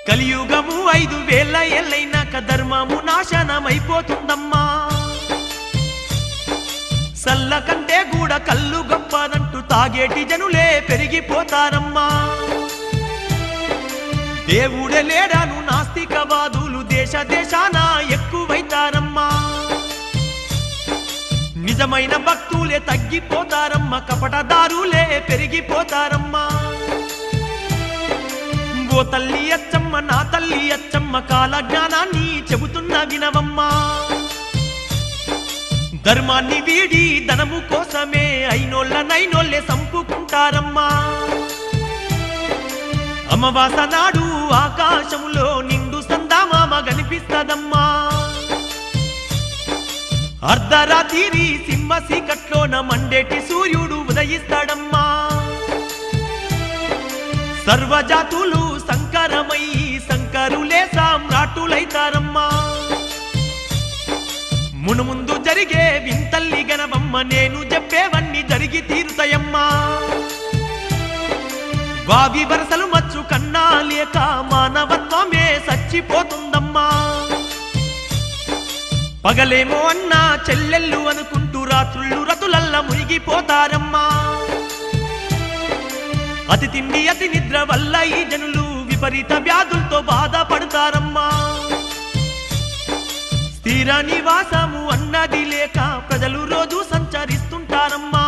కలియుగము 5000 ఏళ్ళైనాక ధర్మము నాశనమైపోతుందమ్మా. సల్ల కంటే గూడ కళ్ళు గొప్పదంటూ తాగేటి జనులే పెరిగిపోతారమ్మా. దేవుడే లేడాను నాస్తికవాదులు దేశ దేశాన ఎక్కువైతారమ్మా. నిజమైన భక్తులే తగ్గిపోతారమ్మా, కపటదారులే పెరిగిపోతారమ్మా. ఓ తల్లి అచ్చమ్మ నా తల్లి అచ్చమ్మ కాల జ్ఞానాన్ని చెబుతున్న వినవమ్మా. ధర్మాన్ని వీడి ధనము కోసమే అయినోళ్ళనైనోళ్ళే సంపుకుంటారమ్మా. అమావాస నాడు ఆకాశములో నిండు సందామామ కనిపిస్తదమ్మా. అర్ధరాత్రి సింహ సీకట్లోన మండేటి సూర్యుడు ఉదయిస్తాడమ్మా. సర్వజాతులు సంకరమై సంకరులే సామ్రాటులైతారమ్మా. మునుముందు జరిగే వింతల్లి గనవమ్మ నేను చెప్పేవన్నీ జరిగి తీరుతాయమ్మా. వావి వరసలు మచ్చు కన్నా లేక మానవత్వమే చచ్చిపోతుందమ్మా. పగలేమో అన్నా చెల్లెళ్ళు అనుకుంటూ రాత్రుళ్ళు రతులల్ల మునిగిపోతారమ్మా. అతి తిండి అతి నిద్ర వల్ల ఈ జనులు విపరీత వ్యాధులతో బాధపడతారమ్మా. స్థిర నివాసము అన్నది లేక ప్రజలు రోజు సంచరిస్తుంటారమ్మా.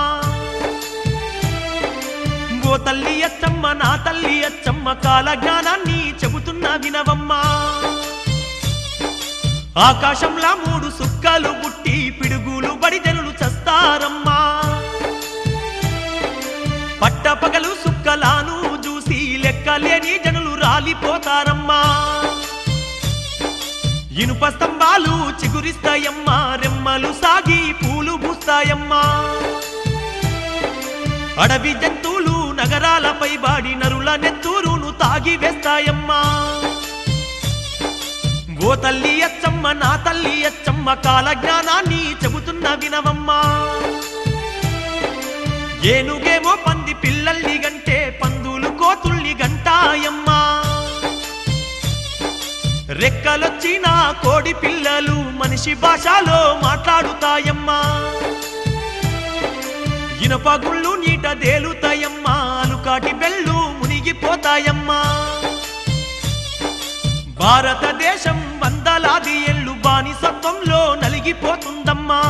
ఓ తల్లి అచ్చమ్మ నా తల్లి అచ్చమ్మ కాల జ్ఞానాన్ని చెబుతున్న వినవమ్మా. ఆకాశంలా 3 సుక్కలు పుట్టి పిడుగులు బడి జనులు చస్తారమ్మా. పట్టపగలు సుక్కలాను చూసి లెక్కలేని జనులు రాలిపోతారమ్మా. ఇనుప స్తంభాలు చిగురిస్తాయమ్మా, రెమ్మలు సాగి పూలు పూస్తాయమ్మా. అడవి జంతువులు నగరాలపై బాడి నరుల నెత్తూరును తాగి వేస్తాయమ్మా. ఓ తల్లి అచ్చమ్మ నా తల్లి అచ్చమ్మ కాల జ్ఞానాన్ని చెబుతున్న వినవమ్మా. ఏనుగేమో పంది పిల్లల్ని గంటే పందులు కోతుల్ని గంటాయమ్మా. రెక్కలొచ్చిన కోడి పిల్లలు మనిషి భాషలో మాట్లాడుతాయమ్మా. ఇనప గుళ్ళు నీట దేలుతాయమ్మా, అలుకాటి బెళ్ళు మునిగిపోతాయమ్మా. భారతదేశం వందలాది ఏళ్ళు బానిసత్వంలో నలిగిపోతుందమ్మా.